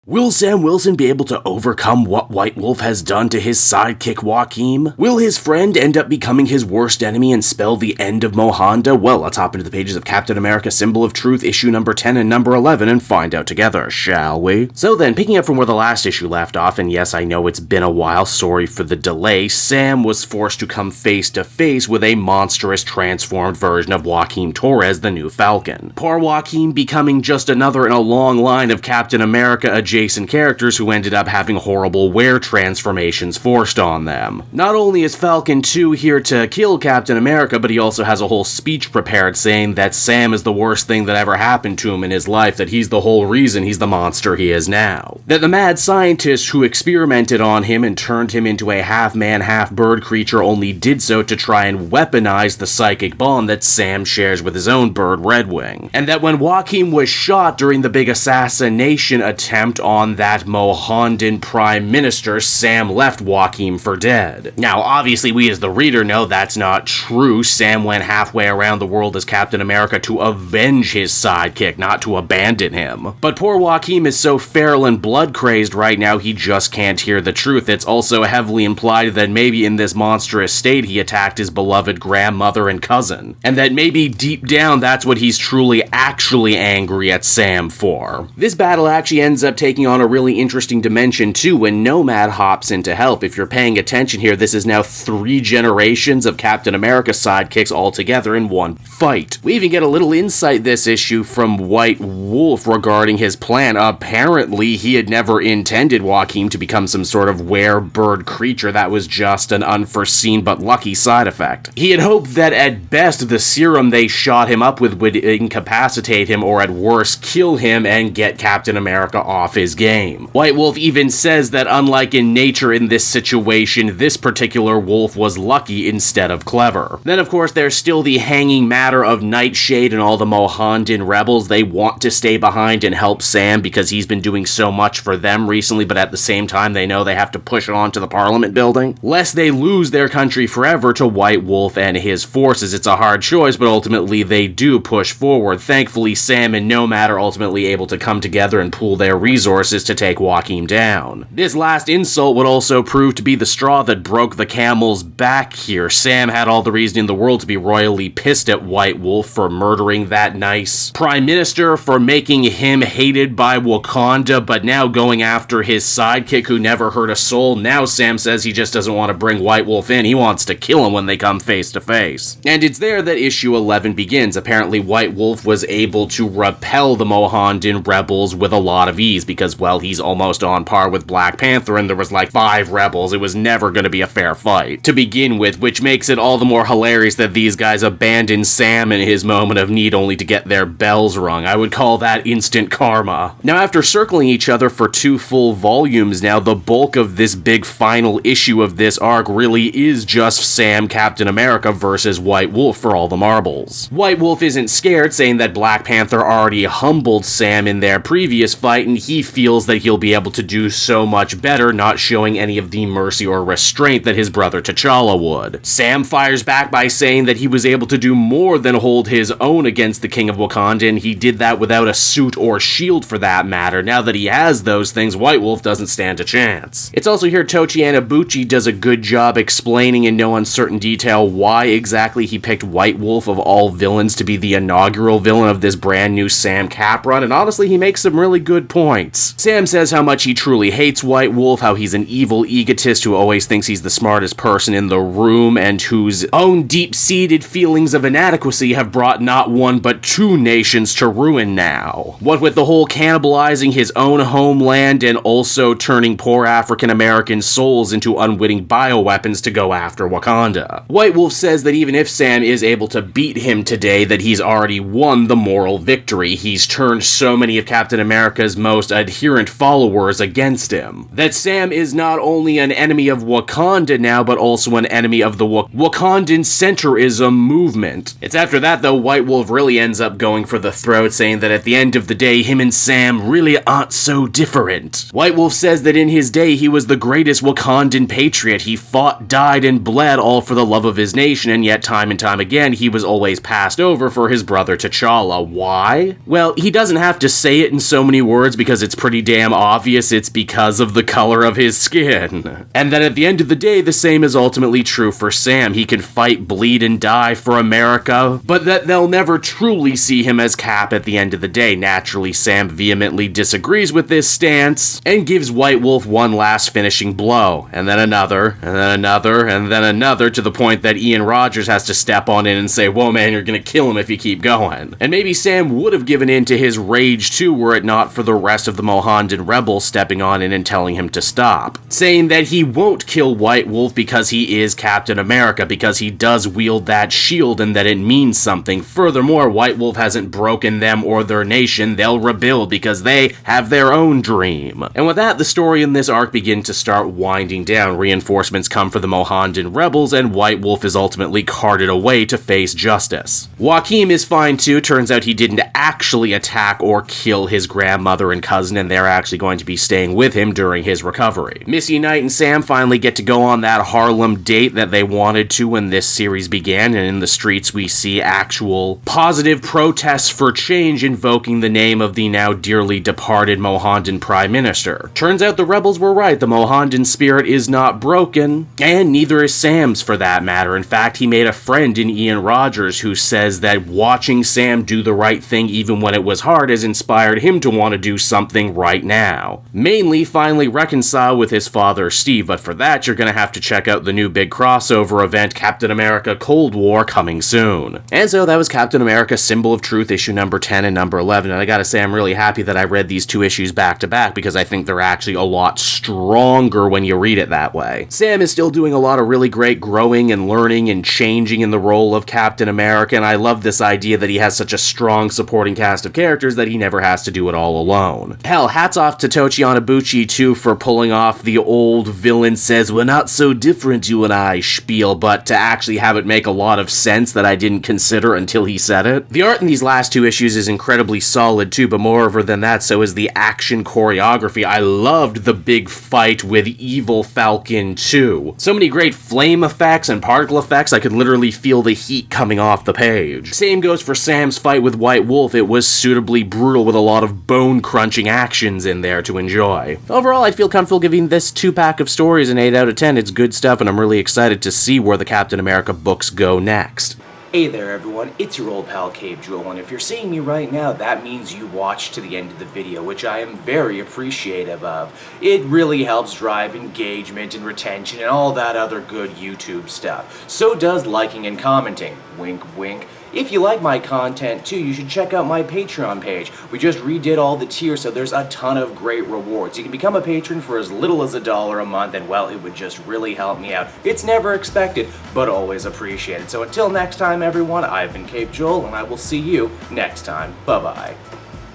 Will Sam Wilson be able to overcome what White Wolf has done to his sidekick Joaquin? Will his friend end up becoming his worst enemy and spell the end of Mohanda? Well, let's hop into the pages of Captain America Symbol of Truth, issue number 10 and number 11, and find out together, shall we? So then, picking up from where the last issue left off, and yes, I know it's been a while, sorry for the delay, Sam was forced to come face to face with a monstrous transformed version of Joaquin Torres, the new Falcon. Poor Joaquin becoming just another in a long line of Captain America adjacent characters who ended up having horrible wear transformations forced on them. Not only is Falcon 2 here to kill Captain America, but he also has a whole speech prepared saying that Sam is the worst thing that ever happened to him in his life, that he's the whole reason he's the monster he is now. That the mad scientist who experimented on him and turned him into a half-man, half-bird creature only did so to try and weaponize the psychic bond that Sam shares with his own bird, Redwing. And that when Joaquin was shot during the big assassination attempt on that Mohandan Prime Minister, Sam left Joaquin for dead. Now, obviously, we as the reader know that's not true. Sam went halfway around the world as Captain America to avenge his sidekick, not to abandon him. But poor Joaquin is so feral and blood-crazed right now, he just can't hear the truth. It's also heavily implied that maybe in this monstrous state he attacked his beloved grandmother and cousin, and that maybe deep down that's what he's truly actually angry at Sam for. This battle actually ends up taking on a really interesting dimension too when Nomad hops in to help. If you're paying attention here, this is now 3 generations of Captain America sidekicks all together in one fight. We even get a little insight this issue from White Wolf regarding his plan. Apparently, he had never intended Joaquin to become some sort of were-bird creature. That was just an unforeseen but lucky side effect. He had hoped that at best the serum they shot him up with would incapacitate him or at worst kill him and get Captain America off his game. White Wolf even says that unlike in nature in this situation, this particular wolf was lucky instead of clever. Then of course there's still the hanging matter of Nightshade and all the Mohandan rebels. They want to stay behind and help Sam because he's been doing so much for them recently, but at the same time they know they have to push on to the Parliament building, lest they lose their country forever to White Wolf and his forces. It's a hard choice, but ultimately they do push forward. Thankfully, Sam and Nomad are ultimately able to come together and pool their resources to take Joaquin down. This last insult would also prove to be the straw that broke the camel's back here. Sam had all the reason in the world to be royally pissed at White Wolf for murdering that nice prime minister, for making him hated by Wakanda, but now going after his sidekick who never hurt a soul. Now Sam says he just doesn't want to bring White Wolf in, he wants to kill him when they come face to face. And it's there that issue 11 begins. Apparently White Wolf was able to repel the Mohandan rebels with a lot of ease because, well, he's almost on par with Black Panther and there was like 5 rebels. It was never going to be a fair fight to begin with, which makes it all the more hilarious that these guys abandoned Sam in his moment of need only to get their bells rung. I would call that instant karma. Now, after circling each other for 2 full volumes now, the bulk of this big final issue of this arc really is just Sam Captain America versus White Wolf for all the marbles. White Wolf isn't scared, saying that Black Panther already humbled Sam in their previous fight and he feels that he'll be able to do so much better, not showing any of the mercy or restraint that his brother T'Challa would. Sam fires back by saying that he was able to do more than hold his own against the King of Wakanda, and he did that without a suit or shield for that matter. Now that he has those things, White Wolf doesn't stand a chance. It's also here Tochi Anabuchi does a good job explaining in no uncertain detail why exactly he picked White Wolf of all villains to be the inaugural villain of this brand new Sam Cap run, and honestly he makes some really good points. Sam says how much he truly hates White Wolf, how he's an evil egotist who always thinks he's the smartest person in the room, and whose own deep-seated feelings of inadequacy have brought not 1 but 2 nations to ruin now. What with the whole cannibalizing his own homeland and also turning poor African-American souls into unwitting bioweapons to go after Wakanda. White Wolf says that even if Sam is able to beat him today, that he's already won the moral victory. He's turned so many of Captain America's most adherent followers against him. That Sam is not only an enemy of Wakanda now, but also an enemy of the Wakandan centrism movement. It's after that, though, White Wolf really ends up going for the throat, saying that at the end of the day, him and Sam really aren't so different. White Wolf says that in his day, he was the greatest Wakandan patriot. He fought, died, and bled all for the love of his nation, and yet time and time again, he was always passed over for his brother T'Challa. Why? Well, he doesn't have to say it in so many words because it's pretty damn obvious it's because of the color of his skin. And that at the end of the day, the same is ultimately true for Sam. He can fight, bleed, and die for America, but that they'll never truly see him as Cap at the end of the day. Naturally, Sam vehemently disagrees with this stance and gives White Wolf one last finishing blow, and then another, and then another, and then another, to the point that Ian Rogers has to step on in and say, whoa man, you're gonna kill him if you keep going. And maybe Sam would have given in to his rage too were it not for the rest of the Mohandan rebels stepping on in and telling him to stop, saying that he won't kill White Wolf because he is Captain America, because he does wield that shield and that it means something. Furthermore, White Wolf hasn't broken them or their nation. They'll rebuild because they have their own dream. And with that, the story in this arc begins to start winding down. Reinforcements come for the Mohandan rebels, and White Wolf is ultimately carted away to face justice. Joaquin is fine too. Turns out he didn't actually attack or kill his grandmother and cousin, and they're actually going to be staying with him during his recovery. Missy Knight and Sam finally get to go on that Harlem date that they wanted to when this series began, and in the streets we see actual positive protests for change invoking the name of the now dearly departed Mohandan Prime Minister. Turns out the rebels were right. The Mohandan spirit is not broken, and neither is Sam's for that matter. In fact, he made a friend in Ian Rogers who says that watching Sam do the right thing even when it was hard has inspired him to want to do something right now. Mainly finally reconcile with his father Steve, but for that you're gonna have to check out the new big crossover event, Captain America Cold War, coming soon. And so that was Captain America Symbol of Truth issue number 10 and number 11, and I gotta say I'm really happy that I read these two issues back to back because I think they're actually a lot stronger when you read it that way. Sam is still doing a lot of really great growing and learning and changing in the role of Captain America, and I love this idea that he has such a strong supporting cast of characters that he never has to do it all alone. Hell, hats off to Tochi Onyebuchi too for pulling off the old villain says we're not so different you and I spiel, but to actually have it make a lot of sense that I didn't consider until he said it. The art in these last two issues is incredibly solid too, but moreover than that, so is the action choreography. I loved the big fight with Evil Falcon too. So many great flame effects and particle effects, I could literally feel the heat coming off the page. Same goes for Sam's fight with White Wolf. It was suitably brutal with a lot of bone-crunching actions in there to enjoy. Overall, I'd feel comfortable giving this 2-pack of stories an 8 out of 10. It's good stuff, and I'm really excited to see where the Captain America books go next. Hey there everyone, it's your old pal Cape Jewel, and if you're seeing me right now, that means you watched to the end of the video, which I am very appreciative of. It really helps drive engagement and retention and all that other good YouTube stuff. So does liking and commenting. Wink wink. If you like my content too, you should check out my Patreon page. We just redid all the tiers, so there's a ton of great rewards. You can become a patron for as little as $1 a month, and well, it would just really help me out. It's never expected, but always appreciated. So until next time everyone, I've been Cape Joel, and I will see you next time. Bye-bye.